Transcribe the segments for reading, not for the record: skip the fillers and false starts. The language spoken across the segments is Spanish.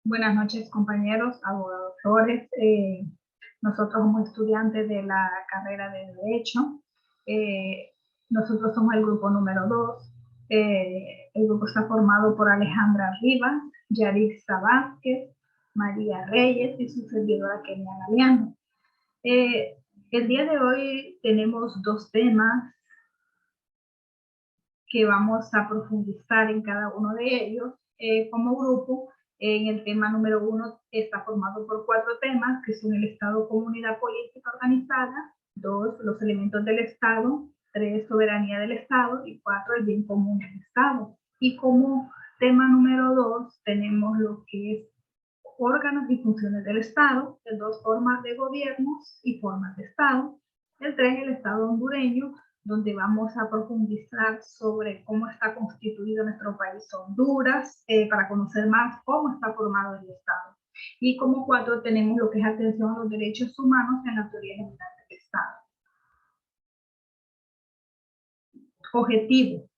Buenas noches, compañeros, abogados. Nosotros somos estudiantes de la carrera de Derecho. Nosotros somos el grupo número 2. El grupo está formado por Alejandra Rivas, Yarixa Vázquez, María Reyes y su servidora Kenia Galeano. El día de hoy tenemos dos temas que vamos a profundizar en cada uno de ellos. Como grupo, en el tema número 1 está formado por 4 temas, que son el Estado, comunidad política organizada, 2, los elementos del Estado, 3, soberanía del Estado, y 4, el bien común del Estado. Y como tema número 2 tenemos lo que es órganos y funciones del Estado, el 2, formas de gobiernos y formas de Estado, el 3, el Estado hondureño, donde vamos a profundizar sobre cómo está constituido nuestro país Honduras, para conocer más cómo está formado el Estado. Y como 4 tenemos lo que es atención a los derechos humanos en la teoría general del Estado. Objetivo.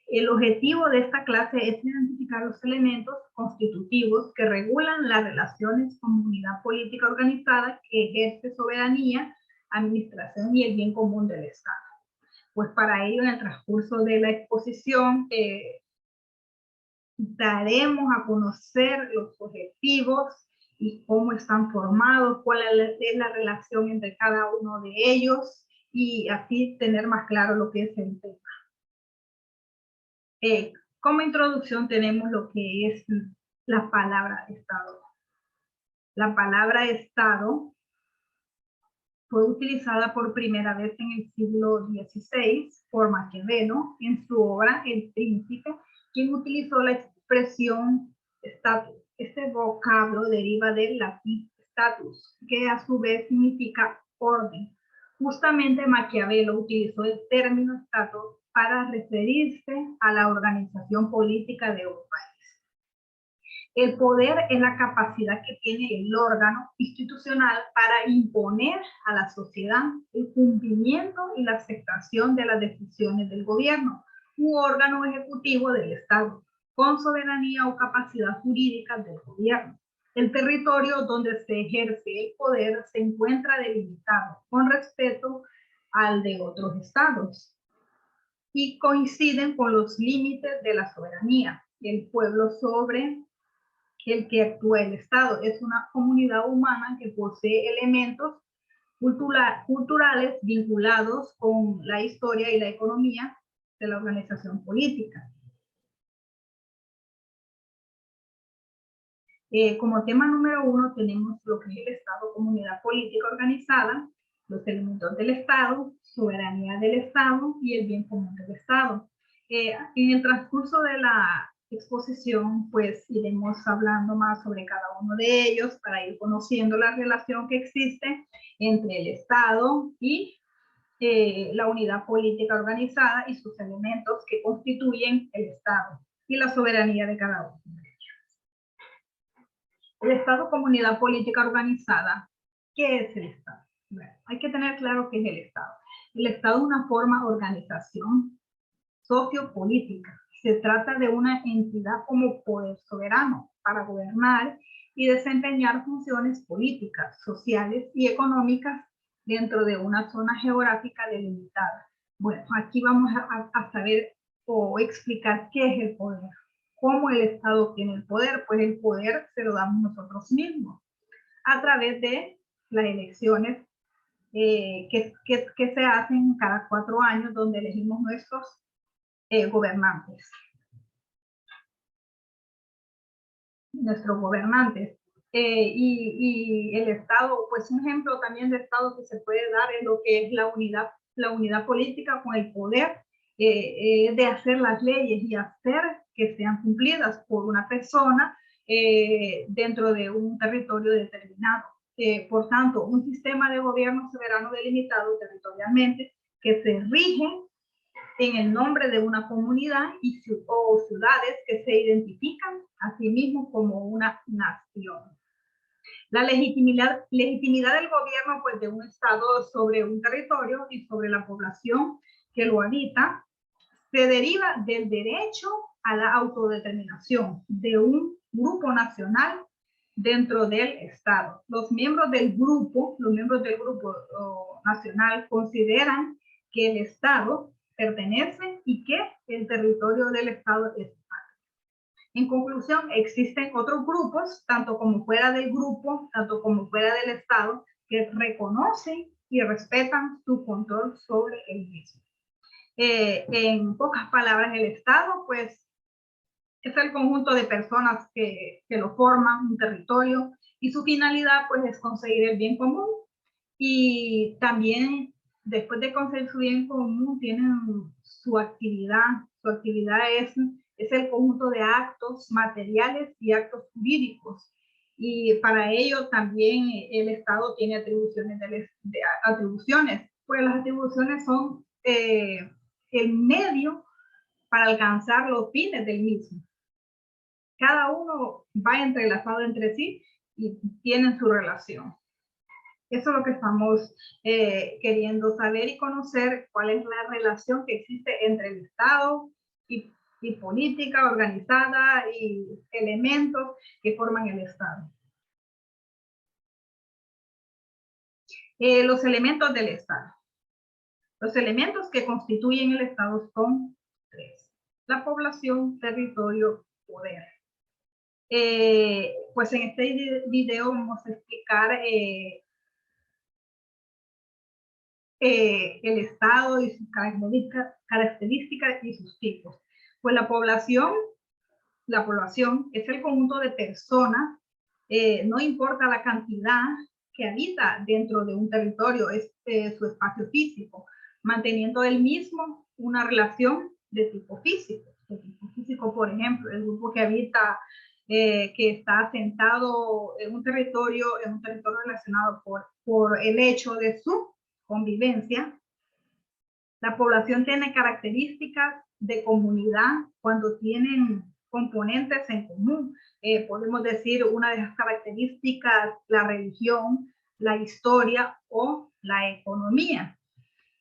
El objetivo de esta clase es identificar los elementos constitutivos que regulan las relaciones comunidad política organizada que ejerce soberanía, administración y el bien común del Estado. Pues para ello, en el transcurso de la exposición, daremos a conocer los objetivos y cómo están formados, cuál es la relación entre cada uno de ellos, y así tener más claro lo que es el tema. Como introducción tenemos lo que es la palabra Estado. La palabra Estado fue utilizada por primera vez en el siglo XVI por Maquiavelo en su obra El Príncipe, quien utilizó la expresión status. Este vocablo deriva del latín status, que a su vez significa orden. Justamente Maquiavelo utilizó el término status para referirse a la organización política de un país. El poder es la capacidad que tiene el órgano institucional para imponer a la sociedad el cumplimiento y la aceptación de las decisiones del gobierno u órgano ejecutivo del Estado, con soberanía o capacidad jurídica del gobierno. El territorio donde se ejerce el poder se encuentra delimitado con respecto al de otros estados y coinciden con los límites de la soberanía. El pueblo sobre el que actúa el Estado es una comunidad humana que posee elementos culturales vinculados con la historia y la economía de la organización política. Como tema número 1 tenemos lo que es el Estado, comunidad política organizada, los elementos del Estado, soberanía del Estado y el bien común del Estado. En el transcurso de la exposición, pues iremos hablando más sobre cada uno de ellos para ir conociendo la relación que existe entre el Estado y la unidad política organizada y sus elementos que constituyen el Estado y la soberanía de cada uno. El Estado, comunidad política organizada. ¿Qué es el Estado? Bueno, hay que tener claro qué es el Estado. El Estado es una forma de organización sociopolítica. Se trata de una entidad como poder soberano para gobernar y desempeñar funciones políticas, sociales y económicas dentro de una zona geográfica delimitada. Bueno, aquí vamos a saber o explicar qué es el poder. ¿Cómo el Estado tiene el poder? Pues el poder se lo damos nosotros mismos a través de las elecciones que se hacen cada 4 años, donde elegimos nuestros gobernantes. Nuestros gobernantes. Y el Estado, pues un ejemplo también de Estado que se puede dar es lo que es la unidad política con el poder de hacer las leyes y hacer que sean cumplidas por una persona dentro de un territorio determinado. Por tanto, un sistema de gobierno soberano delimitado territorialmente que se rige en el nombre de una comunidad o ciudades que se identifican a sí mismos como una nación. La legitimidad del gobierno, pues, de un Estado sobre un territorio y sobre la población que lo habita se deriva del derecho a la autodeterminación de un grupo nacional dentro del Estado. Los miembros del grupo nacional consideran que el Estado pertenece y que el territorio del Estado es parte. En conclusión, existen otros grupos, tanto como fuera del grupo, tanto como fuera del Estado, que reconocen y respetan su control sobre el mismo. En pocas palabras, el Estado, pues, es el conjunto de personas que lo forman, un territorio, y su finalidad, pues, es conseguir el bien común. Y también, después de conseguir su bien común, tienen su actividad. Su actividad es el conjunto de actos materiales y actos jurídicos. Y para ello también el Estado tiene atribuciones, pues las atribuciones son el medio para alcanzar los fines del mismo. Cada uno va entrelazado entre sí y tienen su relación. Eso es lo que estamos queriendo saber y conocer, cuál es la relación que existe entre el Estado y política organizada y elementos que forman el Estado. Los elementos del Estado. Los elementos que constituyen el Estado son tres: la población, territorio, poder. Pues en este video vamos a explicar el Estado y sus características y sus tipos. Pues la población es el conjunto de personas, no importa la cantidad que habita dentro de un territorio, es su espacio físico, manteniendo el mismo una relación de tipo físico. Por ejemplo, el grupo que habita, que está asentado en un territorio relacionado por el hecho de su convivencia. La población tiene características de comunidad cuando tienen componentes en común. Podemos decir una de las características, la religión, la historia o la economía.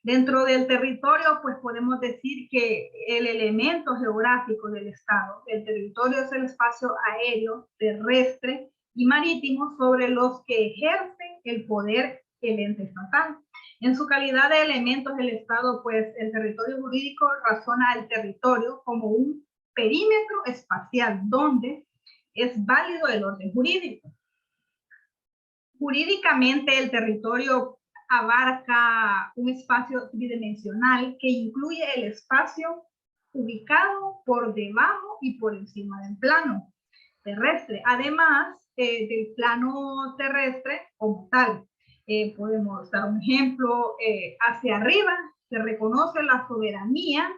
Dentro del territorio, pues podemos decir que el elemento geográfico del Estado, el territorio es el espacio aéreo, terrestre y marítimo sobre los que ejerce el poder el ente estatal. En su calidad de elementos del Estado, pues el territorio jurídico razona al territorio como un perímetro espacial donde es válido el orden jurídico. Jurídicamente, el territorio abarca un espacio tridimensional que incluye el espacio ubicado por debajo y por encima del plano terrestre, además del plano terrestre como tal. Podemos dar un ejemplo. Hacia arriba se reconoce la soberanía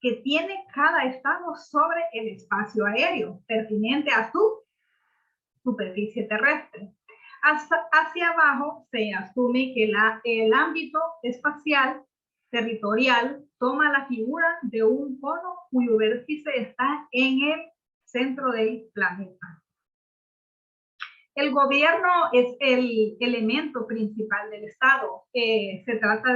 que tiene cada estado sobre el espacio aéreo pertinente a su superficie terrestre. Hacia abajo se asume que el ámbito espacial territorial toma la figura de un cono cuyo vértice está en el centro del planeta. El gobierno es el elemento principal del Estado. Se trata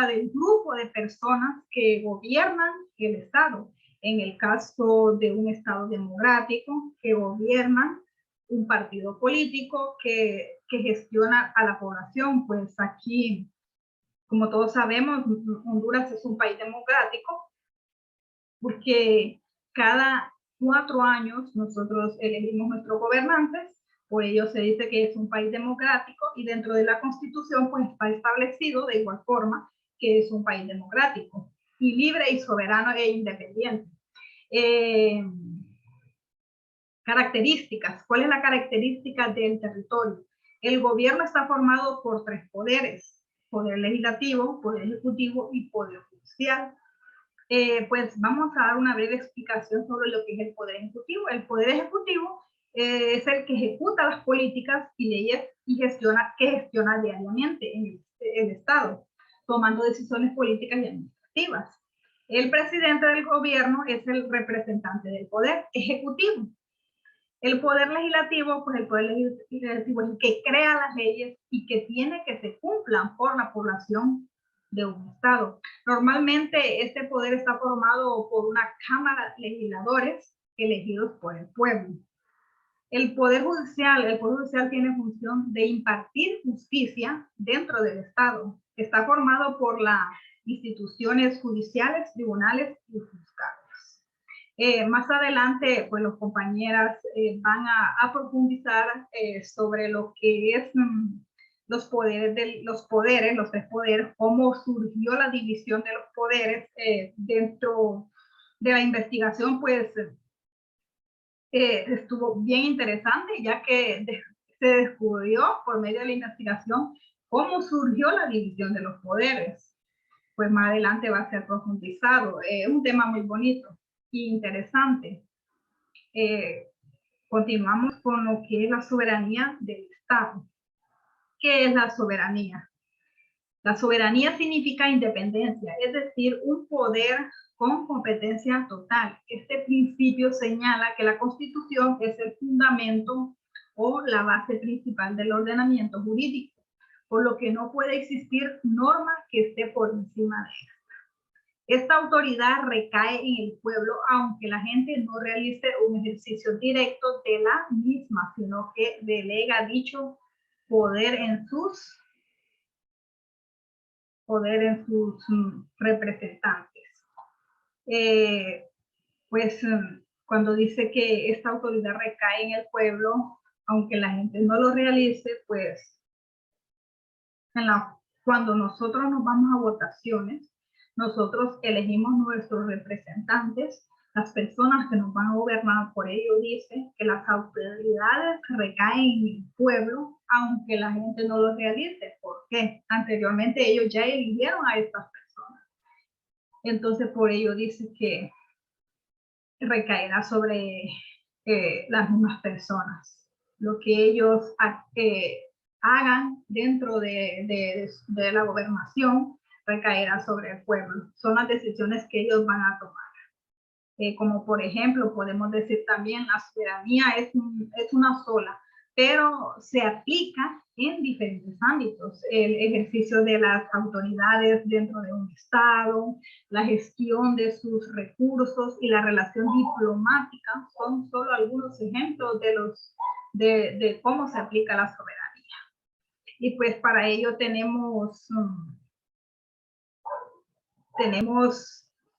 del grupo de personas que gobiernan el Estado. En el caso de un Estado democrático, que gobiernan un partido político que gestiona a la población. Pues aquí, como todos sabemos, Honduras es un país democrático porque cada 4 años nosotros elegimos nuestros gobernantes. Por ello se dice que es un país democrático y dentro de la Constitución pues está establecido de igual forma que es un país democrático y libre y soberano e independiente. Características. ¿Cuál es la característica del territorio? El gobierno está formado por 3 poderes: poder legislativo, poder ejecutivo y poder judicial. Pues vamos a dar una breve explicación sobre lo que es el poder ejecutivo. El poder ejecutivo es el que ejecuta las políticas y leyes y gestiona diariamente en el Estado, tomando decisiones políticas y administrativas. El presidente del gobierno es el representante del poder ejecutivo. El poder legislativo, pues el poder legislativo es el que crea las leyes y que tiene que se cumplan por la población de un estado. Normalmente este poder está formado por una cámara de legisladores elegidos por el pueblo. El Poder Judicial tiene función de impartir justicia dentro del Estado. Está formado por las instituciones judiciales, tribunales y fiscales. Más adelante, pues los compañeras van a profundizar sobre lo que es los tres poderes, cómo surgió la división de los poderes dentro de la investigación, pues estuvo bien interesante, ya que se descubrió por medio de la investigación cómo surgió la división de los poderes. Pues más adelante va a ser profundizado. Es un tema muy bonito y interesante. Continuamos con lo que es la soberanía del Estado. ¿Qué es la soberanía? La soberanía significa independencia, es decir, un poder con competencia total. Este principio señala que la Constitución es el fundamento o la base principal del ordenamiento jurídico, por lo que no puede existir norma que esté por encima de ella. Esta autoridad recae en el pueblo, aunque la gente no realice un ejercicio directo de la misma, sino que delega dicho poder en sus representantes. Pues cuando dice que esta autoridad recae en el pueblo, aunque la gente no lo realice, pues cuando nosotros nos vamos a votaciones, nosotros elegimos nuestros representantes, las personas que nos van a gobernar. Por ello dice que las autoridades recaen en el pueblo, aunque la gente no lo realice. ¿Por qué? Anteriormente ellos ya eligieron a estas personas. Entonces, por ello dice que recaerá sobre las mismas personas. Lo que ellos hagan dentro de la gobernación recaerá sobre el pueblo. Son las decisiones que ellos van a tomar. Como por ejemplo, podemos decir también la soberanía es una sola, pero se aplica en diferentes ámbitos. El ejercicio de las autoridades dentro de un Estado, la gestión de sus recursos y la relación diplomática son solo algunos ejemplos de cómo se aplica la soberanía. Y pues para ello tenemos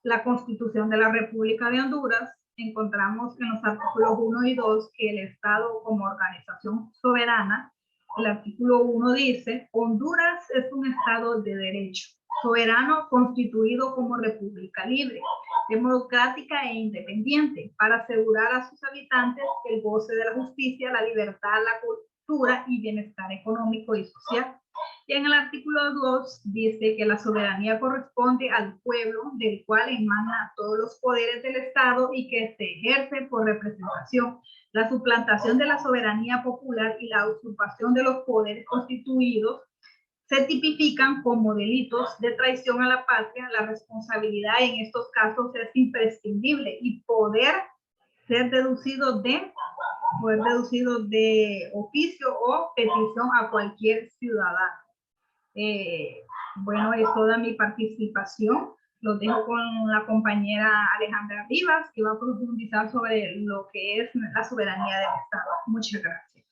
la Constitución de la República de Honduras. Encontramos en los artículos 1 y 2 que el Estado como organización soberana, el artículo 1 dice: Honduras es un Estado de derecho, soberano, constituido como república libre, democrática e independiente, para asegurar a sus habitantes el goce de la justicia, la libertad, la cultura y bienestar económico y social. Y en el artículo 2 dice que la soberanía corresponde al pueblo, del cual emana todos los poderes del Estado y que se ejerce por representación. La suplantación de la soberanía popular y la usurpación de los poderes constituidos se tipifican como delitos de traición a la patria. La responsabilidad en estos casos es imprescindible y poder ser deducido de oficio o petición a cualquier ciudadano. Bueno, es toda mi participación. Lo dejo con la compañera Alejandra Rivas, que va a profundizar sobre lo que es la soberanía del Estado. Muchas gracias.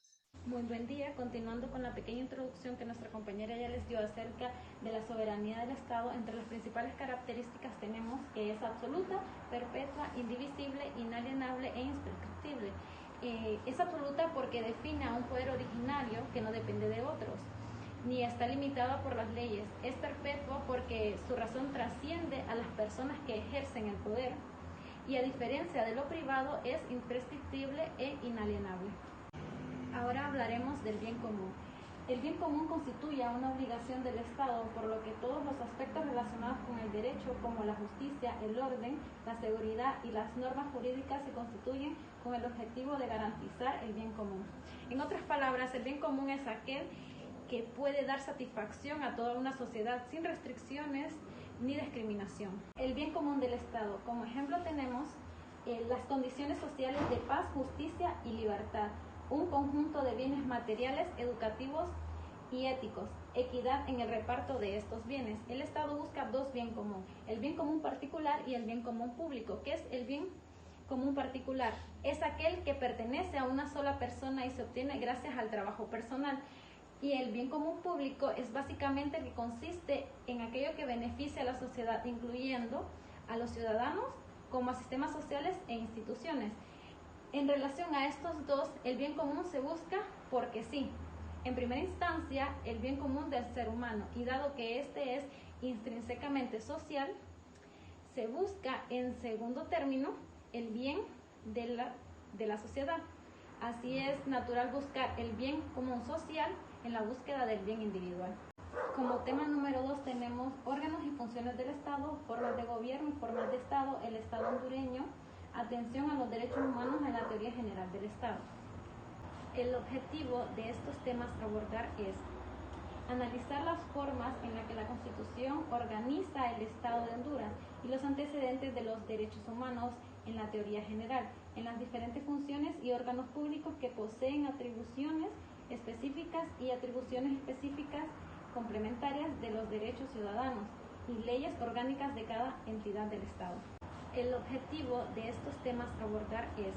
Muy buen día. Continuando con la pequeña introducción que nuestra compañera ya les dio acerca de la soberanía del Estado, entre las principales características tenemos que es absoluta, perpetua, indivisible, inalienable e imprescriptible. Es absoluta porque define a un poder originario que no depende de otros, ni está limitada por las leyes. Es perpetua porque su razón trasciende a las personas que ejercen el poder, y a diferencia de lo privado es imprescriptible e inalienable. Ahora hablaremos del bien común. El bien común constituye una obligación del Estado, por lo que todos los aspectos relacionados con el derecho, como la justicia, el orden, la seguridad y las normas jurídicas, se constituyen con el objetivo de garantizar el bien común. En otras palabras, el bien común es aquel que puede dar satisfacción a toda una sociedad sin restricciones ni discriminación. El bien común del Estado. Como ejemplo tenemos las condiciones sociales de paz, justicia y libertad, un conjunto de bienes materiales, educativos y éticos, equidad en el reparto de estos bienes. El Estado busca dos bien común, el bien común particular y el bien común público. ¿Qué es el bien común particular es aquel que pertenece a una sola persona y se obtiene gracias al trabajo personal. Y el bien común público es básicamente el que consiste en aquello que beneficia a la sociedad, incluyendo a los ciudadanos como a sistemas sociales e instituciones. En relación a estos dos, el bien común se busca porque sí. En primera instancia, el bien común del ser humano, y dado que este es intrínsecamente social, se busca en segundo término el bien de la sociedad. Así es natural buscar el bien común social en la búsqueda del bien individual. Como tema número 2 tenemos órganos y funciones del Estado, formas de gobierno y formas de Estado, el Estado hondureño, atención a los derechos humanos en la teoría general del Estado. El objetivo de estos temas a abordar es analizar las formas en las que la Constitución organiza el Estado de Honduras y los antecedentes de los derechos humanos en la teoría general, en las diferentes funciones y órganos públicos que poseen atribuciones específicas y atribuciones específicas complementarias de los derechos ciudadanos y leyes orgánicas de cada entidad del Estado. El objetivo de estos temas a abordar es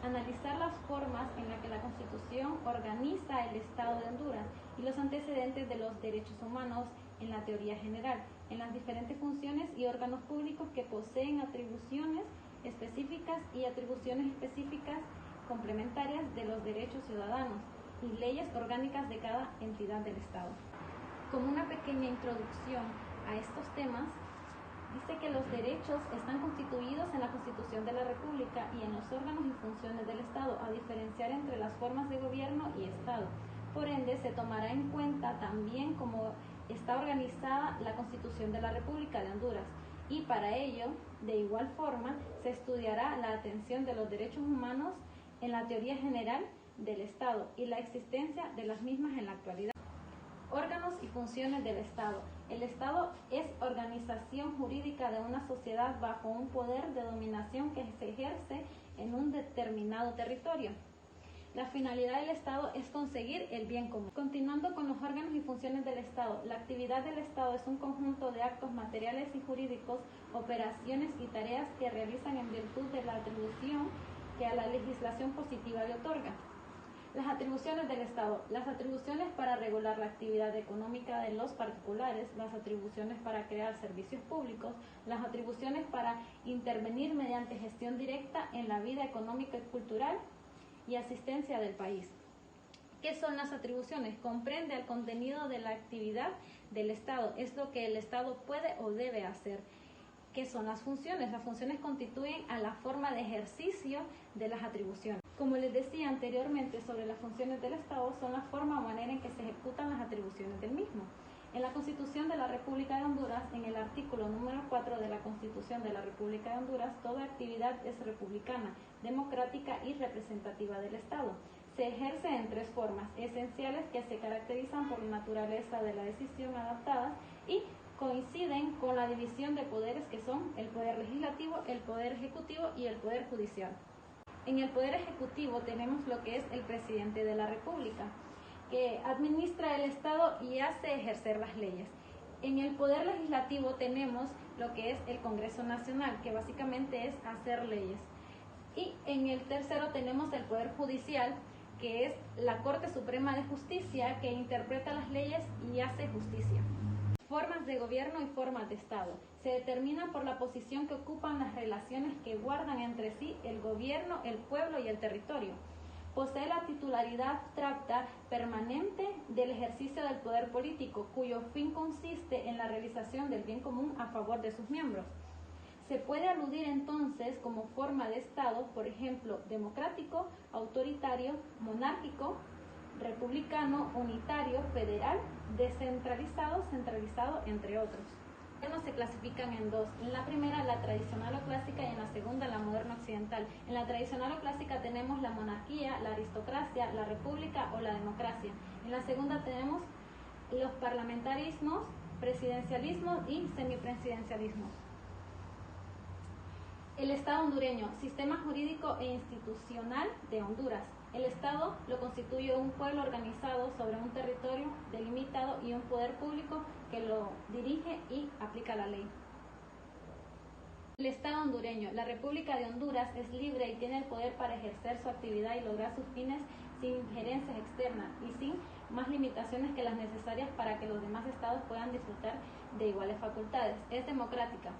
analizar las formas en las que la Constitución organiza el Estado de Honduras y los antecedentes de los derechos humanos en la teoría general, en las diferentes funciones y órganos públicos que poseen atribuciones específicas y atribuciones específicas complementarias de los derechos ciudadanos y leyes orgánicas de cada entidad del Estado. Como una pequeña introducción a estos temas, dice que los derechos están constituidos en la Constitución de la República y en los órganos y funciones del Estado, a diferenciar entre las formas de gobierno y Estado. Por ende, se tomará en cuenta también cómo está organizada la Constitución de la República de Honduras, y para ello, de igual forma, se estudiará la atención de los derechos humanos en la teoría general del Estado y la existencia de las mismas en la actualidad. Órganos y funciones del Estado. El Estado es organización jurídica de una sociedad bajo un poder de dominación que se ejerce en un determinado territorio. La finalidad del Estado es conseguir el bien común. Continuando con los órganos y funciones del Estado, la actividad del Estado es un conjunto de actos materiales y jurídicos, operaciones y tareas que realizan en virtud de la atribución que a la legislación positiva le otorga. Las atribuciones del Estado. Las atribuciones para regular la actividad económica de los particulares, las atribuciones para crear servicios públicos, las atribuciones para intervenir mediante gestión directa en la vida económica y cultural y asistencia del país. ¿Qué son las atribuciones? Comprende el contenido de la actividad del Estado, es lo que el Estado puede o debe hacer. ¿Qué son las funciones? Las funciones constituyen a la forma de ejercicio de las atribuciones. Como les decía anteriormente sobre las funciones del Estado, son la forma o manera en que se ejecutan las atribuciones del mismo. En la Constitución de la República de Honduras, en el artículo número 4 de la Constitución de la República de Honduras, toda actividad es republicana, democrática y representativa del Estado. Se ejerce en tres formas esenciales que se caracterizan por la naturaleza de la decisión adaptada y coinciden con la división de poderes que son el poder legislativo, el poder ejecutivo y el poder judicial. En el poder ejecutivo tenemos lo que es el presidente de la República, que administra el Estado y hace ejercer las leyes. En el poder legislativo tenemos lo que es el Congreso Nacional, que básicamente es hacer leyes. Y en el tercero tenemos el poder judicial, que es la Corte Suprema de Justicia, que interpreta las leyes y hace justicia. Formas de gobierno y formas de Estado. Se determinan por la posición que ocupan las relaciones que guardan entre sí el gobierno, el pueblo y el territorio. Posee la titularidad abstracta permanente del ejercicio del poder político, cuyo fin consiste en la realización del bien común a favor de sus miembros. Se puede aludir entonces como forma de Estado, por ejemplo, democrático, autoritario, monárquico, republicano, unitario, federal, descentralizado, centralizado, entre otros. Los gobiernos se clasifican en dos. En la primera, la tradicional o clásica, y en la segunda, la moderna occidental. En la tradicional o clásica tenemos la monarquía, la aristocracia, la república o la democracia. En la segunda tenemos los parlamentarismos, presidencialismo y semipresidencialismo. El Estado hondureño, sistema jurídico e institucional de Honduras. El Estado lo constituye un pueblo organizado sobre un territorio delimitado y un poder público que lo dirige y aplica la ley. El Estado hondureño. La República de Honduras es libre y tiene el poder para ejercer su actividad y lograr sus fines sin injerencias externas y sin más limitaciones que las necesarias para que los demás estados puedan disfrutar de iguales facultades. Es democrática.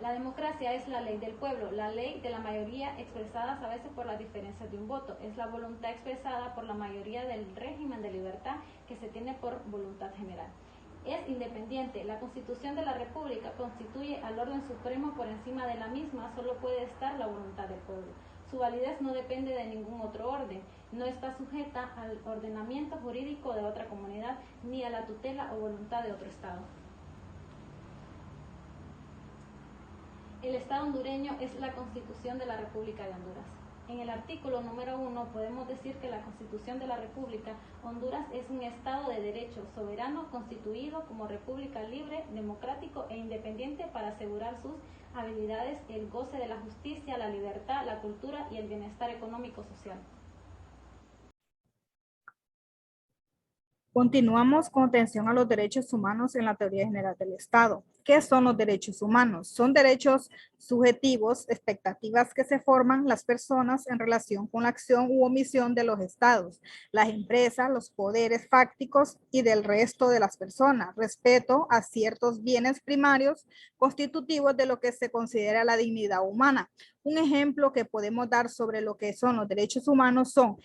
La democracia es la ley del pueblo, la ley de la mayoría expresadas a veces por las diferencias de un voto. Es la voluntad expresada por la mayoría del régimen de libertad que se tiene por voluntad general. Es independiente. La Constitución de la República constituye al orden supremo. Por encima de la misma solo puede estar la voluntad del pueblo. Su validez no depende de ningún otro orden. No está sujeta al ordenamiento jurídico de otra comunidad ni a la tutela o voluntad de otro Estado. El Estado hondureño es la Constitución de la República de Honduras. En el artículo número 1 podemos decir que la Constitución de la República Honduras es un Estado de derecho soberano constituido como república libre, democrático e independiente para asegurar sus habilidades, el goce de la justicia, la libertad, la cultura y el bienestar económico-social. Continuamos con atención a los derechos humanos en la teoría general del Estado. ¿Qué son los derechos humanos? Son derechos subjetivos, expectativas que se forman las personas en relación con la acción u omisión de los estados, las empresas, los poderes fácticos y del resto de las personas, respecto a ciertos bienes primarios constitutivos de lo que se considera la dignidad humana. Un ejemplo que podemos dar sobre lo que son los derechos humanos son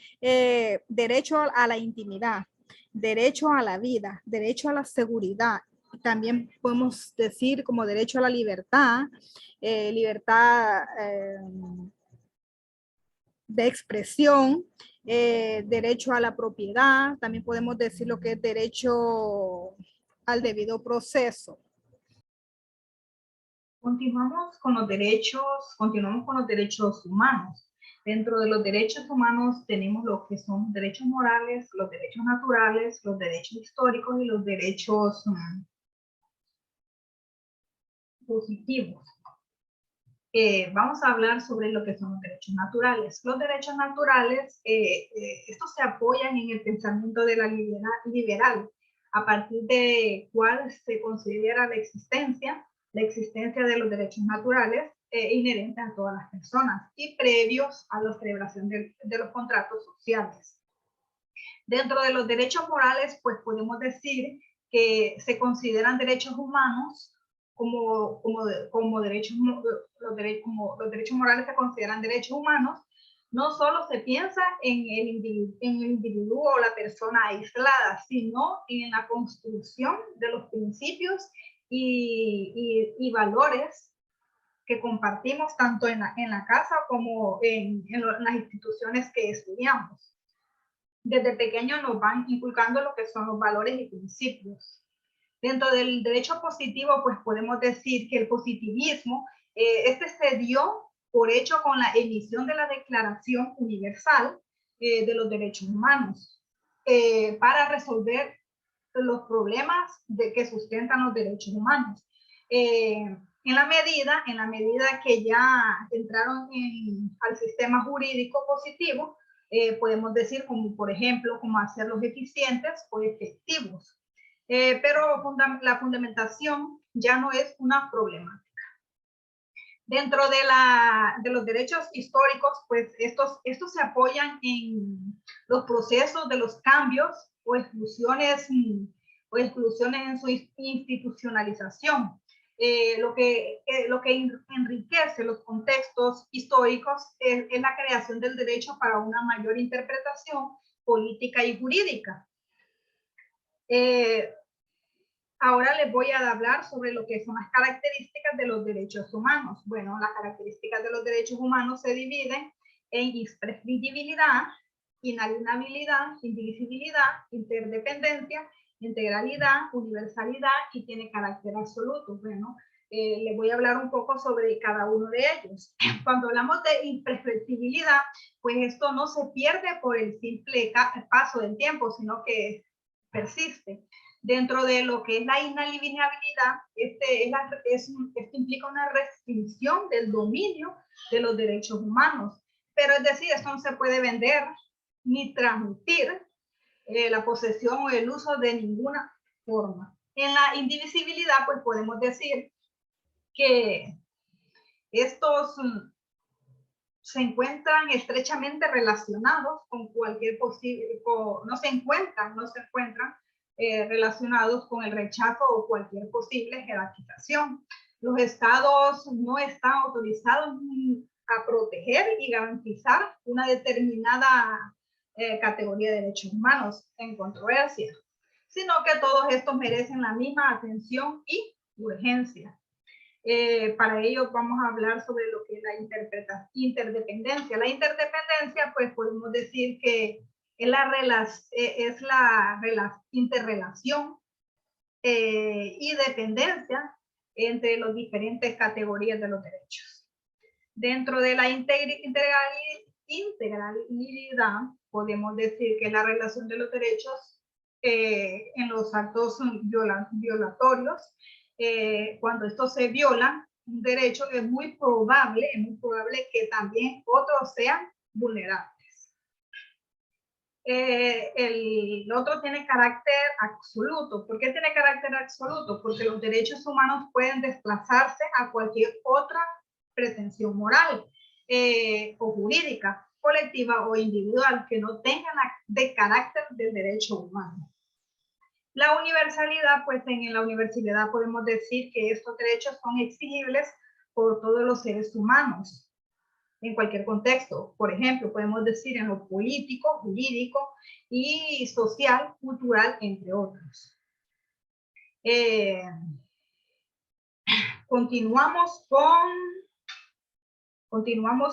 derecho a la intimidad, derecho a la vida, derecho a la seguridad. También podemos decir como derecho a la libertad, libertad de expresión, derecho a la propiedad. También podemos decir lo que es derecho al debido proceso. Continuamos con los derechos humanos. Dentro de los derechos humanos tenemos lo que son derechos morales, los derechos naturales, los derechos históricos y los derechos positivos. Vamos a hablar sobre lo que son los derechos naturales. Los derechos naturales, estos se apoyan en el pensamiento de la liberal, a partir de cuál se considera la existencia de los derechos naturales inherentes a todas las personas y previos a la celebración de los contratos sociales. Dentro de los derechos morales, pues podemos decir que se consideran derechos humanos como derechos morales se consideran derechos humanos. No solo se piensa en el individuo o la persona aislada, sino en la construcción de los principios y valores que compartimos tanto en la casa como en las instituciones que estudiamos. Desde pequeños nos van inculcando lo que son los valores y principios. Dentro del derecho positivo, pues podemos decir que el positivismo, se dio por hecho con la emisión de la Declaración Universal de los Derechos Humanos para resolver los problemas que sustentan los derechos humanos. En la medida que ya entraron al sistema jurídico positivo, podemos decir como, por ejemplo, cómo hacerlos eficientes o efectivos. Pero la fundamentación ya no es una problemática. Dentro de los derechos históricos, pues estos se apoyan en los procesos de los cambios o exclusiones en su institucionalización. Lo que enriquece los contextos históricos es la creación del derecho para una mayor interpretación política y jurídica. Ahora les voy a hablar sobre lo que son las características de los derechos humanos. Bueno, las características de los derechos humanos se dividen en imprescindibilidad, inalienabilidad, indivisibilidad, interdependencia, integralidad, universalidad y tiene carácter absoluto. Bueno, les voy a hablar un poco sobre cada uno de ellos. Cuando hablamos de imprescriptibilidad, pues esto no se pierde por el simple paso del tiempo, sino que persiste. Dentro de lo que es la inalienabilidad, esto implica una restricción del dominio de los derechos humanos. Pero es decir, esto no se puede vender ni transmitir la posesión o el uso de ninguna forma. En la indivisibilidad, pues podemos decir que Estos se encuentran estrechamente relacionados con cualquier posible, no se encuentran relacionados con el rechazo o cualquier posible jerarquización. Los estados no están autorizados a proteger y garantizar una determinada categoría de derechos humanos en controversia, sino que todos estos merecen la misma atención y urgencia. Para ello vamos a hablar sobre lo que es la interdependencia. La interdependencia, pues podemos decir que es la interrelación y dependencia entre las diferentes categorías de los derechos. Dentro de la integralidad, podemos decir que la relación de los derechos en los actos violatorios, cuando estos se violan, un derecho es muy probable que también otros sean vulnerables. El otro tiene carácter absoluto. ¿Por qué tiene carácter absoluto? Porque los derechos humanos pueden desplazarse a cualquier otra pretensión moral o jurídica, colectiva o individual que no tengan de carácter del derecho humano. La universalidad, pues en la universalidad podemos decir que estos derechos son exigibles por todos los seres humanos en cualquier contexto. Por ejemplo, podemos decir en lo político, jurídico y social, cultural, entre otros. Continuamos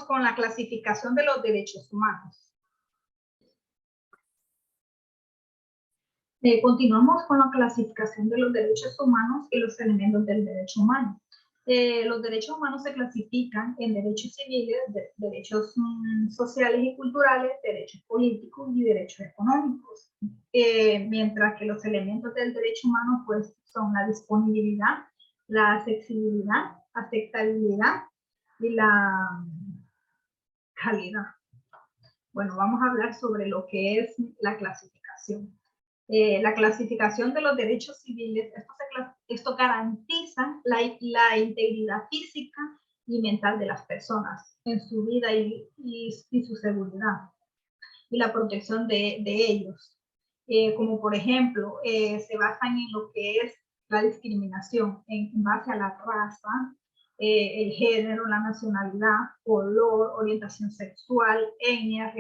con la clasificación de los derechos humanos. Continuamos con la clasificación de los derechos humanos y los elementos del derecho humano. Los derechos humanos se clasifican en derechos civiles, derechos sociales y culturales, derechos políticos y derechos económicos. Mientras que los elementos del derecho humano pues, son la disponibilidad, la accesibilidad, aceptabilidad y la calidad. Bueno, vamos a hablar sobre lo que es la clasificación. La clasificación de los derechos civiles, esto garantiza la integridad física y mental de las personas en su vida y su seguridad y la protección de ellos. Como por ejemplo, se basan en lo que es la discriminación en base a la raza, el género, la nacionalidad, color, orientación sexual, etnia,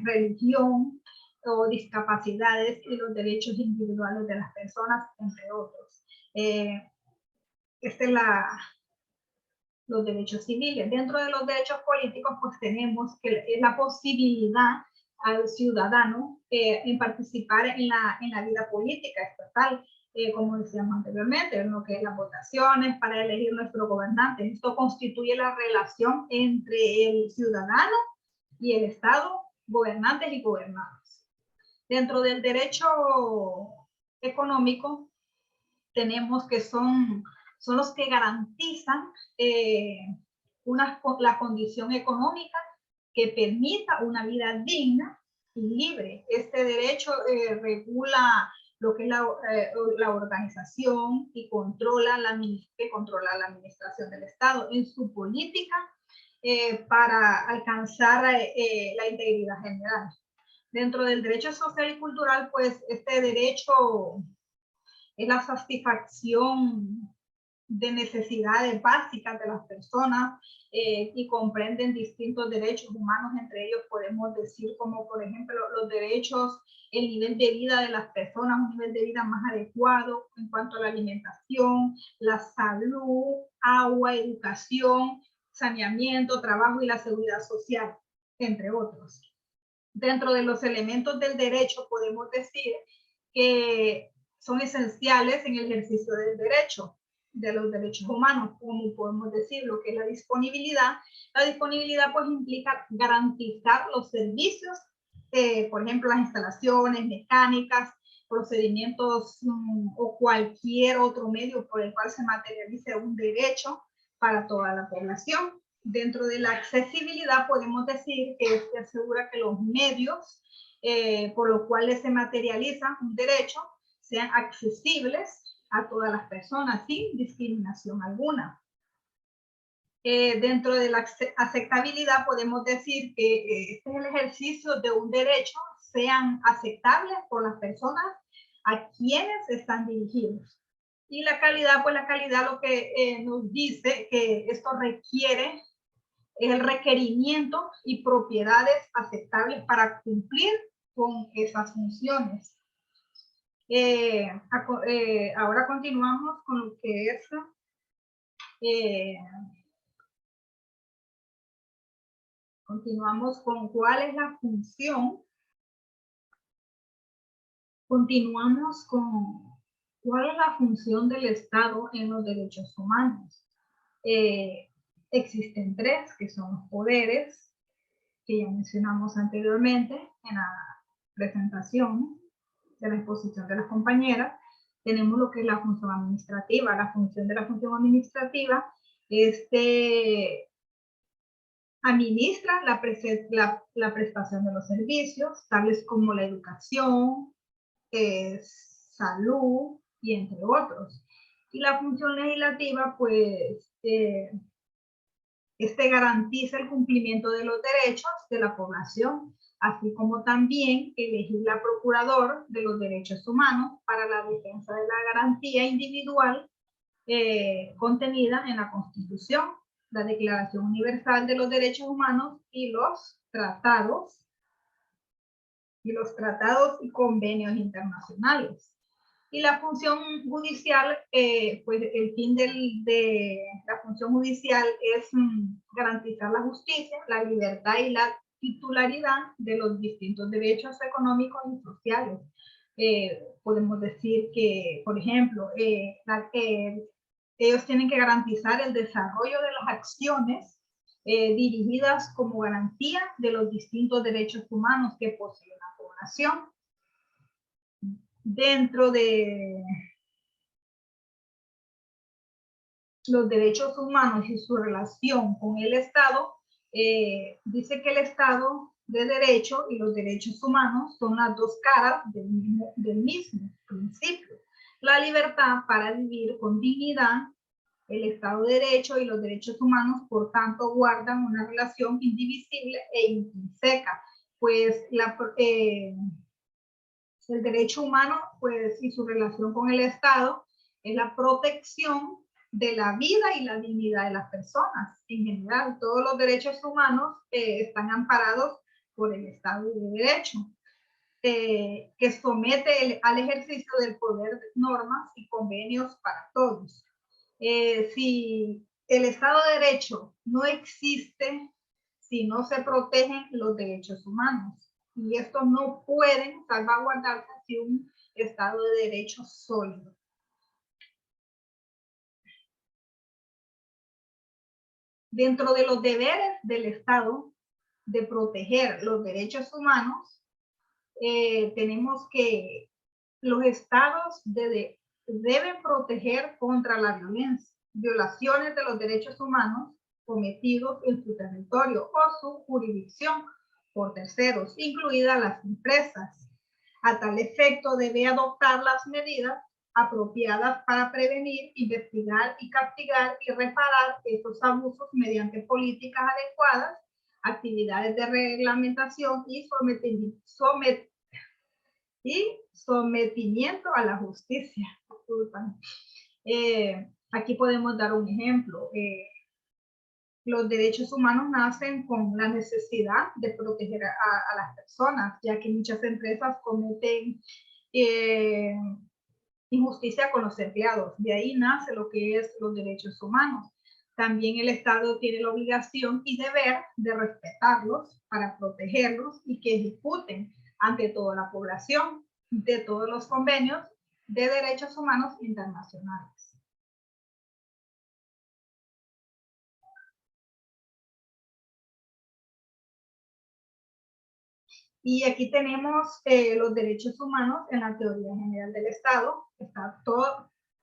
religión, o discapacidades y los derechos individuales de las personas, entre otros. Los derechos civiles. Dentro de los derechos políticos, pues tenemos que es la posibilidad al ciudadano en participar en la vida política estatal, como decíamos anteriormente, en lo que es las votaciones para elegir nuestro gobernante. Esto constituye la relación entre el ciudadano y el Estado, gobernantes y gobernados. Dentro del derecho económico, tenemos que son los que garantizan la condición económica que permita una vida digna y libre. Este derecho regula lo que es la organización y controla la administración del Estado en su política para alcanzar la integridad general. Dentro del derecho social y cultural, pues este derecho es la satisfacción de necesidades básicas de las personas y comprenden distintos derechos humanos. Entre ellos podemos decir como por ejemplo los derechos, el nivel de vida de las personas, un nivel de vida más adecuado en cuanto a la alimentación, la salud, agua, educación, saneamiento, trabajo y la seguridad social, entre otros. Dentro de los elementos del derecho podemos decir que son esenciales en el ejercicio del derecho, de los derechos humanos, como podemos decir lo que es la disponibilidad. La disponibilidad pues implica garantizar los servicios, por ejemplo las instalaciones mecánicas, procedimientos o cualquier otro medio por el cual se materialice un derecho para toda la población. Dentro de la accesibilidad podemos decir que se asegura que los medios por los cuales se materializa un derecho sean accesibles a todas las personas sin discriminación alguna. Dentro de la aceptabilidad podemos decir que este es el ejercicio de un derecho, sean aceptables por las personas a quienes están dirigidos. Y la calidad, pues la calidad lo que nos dice que esto requiere el requerimiento y propiedades aceptables para cumplir con esas funciones. Ahora continuamos con lo que es continuamos con cuál es la función. Continuamos con cuál es la función del Estado en los derechos humanos. Existen tres, que son los poderes, que ya mencionamos anteriormente en la presentación de la exposición de las compañeras. Tenemos lo que es la función administrativa. La función de la función administrativa administra la prestación de los servicios, tales como la educación, salud y entre otros. Y la función legislativa, pues, garantiza el cumplimiento de los derechos de la población, así como también elegirla procurador de los derechos humanos para la defensa de la garantía individual contenida en la Constitución, la Declaración Universal de los Derechos Humanos y los tratados y convenios internacionales. Y la función judicial, pues el fin de la función judicial es garantizar la justicia, la libertad y la titularidad de los distintos derechos económicos y sociales. Podemos decir que, por ejemplo, ellos tienen que garantizar el desarrollo de las acciones dirigidas como garantía de los distintos derechos humanos que posee la población. Dentro de los derechos humanos y su relación con el Estado, dice que el Estado de Derecho y los derechos humanos son las dos caras del mismo principio. La libertad para vivir con dignidad, el Estado de Derecho y los derechos humanos, por tanto, guardan una relación indivisible e intrínseca, pues el derecho humano, pues, y su relación con el Estado es la protección de la vida y la dignidad de las personas. En general, todos los derechos humanos están amparados por el Estado de Derecho, que somete al ejercicio del poder normas y convenios para todos. Si el Estado de Derecho no existe, si no se protegen los derechos humanos, y estos no pueden salvaguardarse sin un Estado de Derecho sólido. Dentro de los deberes del Estado de proteger los derechos humanos, tenemos que los Estados deben proteger contra la violencia, violaciones de los derechos humanos cometidos en su territorio o su jurisdicción por terceros, incluidas las empresas. A tal efecto, debe adoptar las medidas apropiadas para prevenir, investigar y castigar y reparar estos abusos mediante políticas adecuadas, actividades de reglamentación y sometimiento a la justicia. Aquí podemos dar un ejemplo. Los derechos humanos nacen con la necesidad de proteger a las personas, ya que muchas empresas cometen injusticia con los empleados. De ahí nace lo que es los derechos humanos. También el Estado tiene la obligación y deber de respetarlos para protegerlos y que ejecuten ante toda la población de todos los convenios de derechos humanos internacionales. Y aquí tenemos los derechos humanos en la teoría general del Estado. Está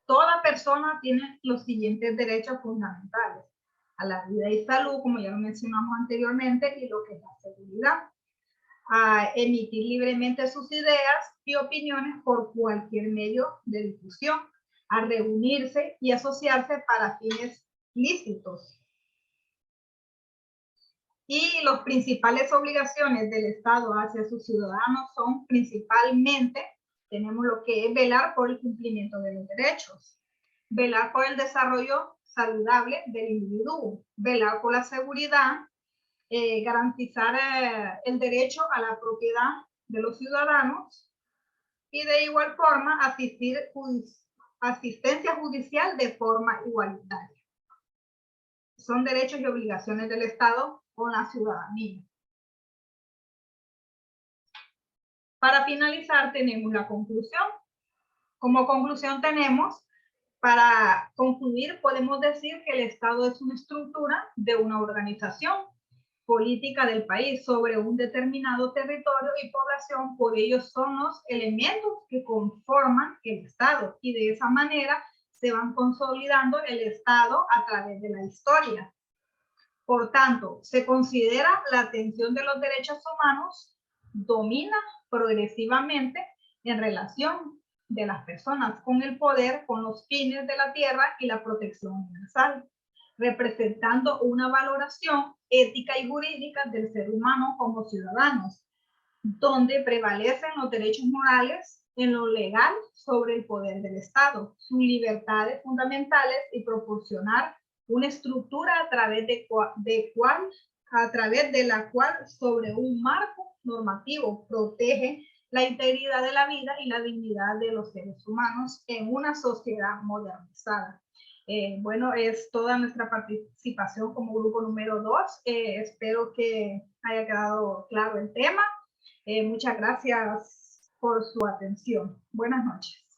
toda persona tiene los siguientes derechos fundamentales: a la vida y salud, como ya lo mencionamos anteriormente, y lo que es la seguridad; a emitir libremente sus ideas y opiniones por cualquier medio de difusión; a reunirse y asociarse para fines lícitos; Y las principales obligaciones del Estado hacia sus ciudadanos son principalmente, tenemos lo que es velar por el cumplimiento de los derechos, velar por el desarrollo saludable del individuo, velar por la seguridad, garantizar el derecho a la propiedad de los ciudadanos y de igual forma asistencia judicial de forma igualitaria. Son derechos y obligaciones del Estado con la ciudadanía. Para finalizar, tenemos la conclusión. Como conclusión tenemos, para concluir, podemos decir que el Estado es una estructura de una organización política del país sobre un determinado territorio y población. Por ello son los elementos que conforman el Estado y de esa manera se van consolidando el Estado a través de la historia. Por tanto, se considera la atención de los derechos humanos domina progresivamente en relación de las personas con el poder, con los fines de la tierra y la protección universal, representando una valoración ética y jurídica del ser humano como ciudadanos, donde prevalecen los derechos morales en lo legal sobre el poder del Estado, sus libertades fundamentales y proporcionar una estructura a través de la cual sobre un marco normativo protege la integridad de la vida y la dignidad de los seres humanos en una sociedad modernizada. Bueno, es toda nuestra participación como grupo número 2. Espero que haya quedado claro el tema. Muchas gracias por su atención. Buenas noches.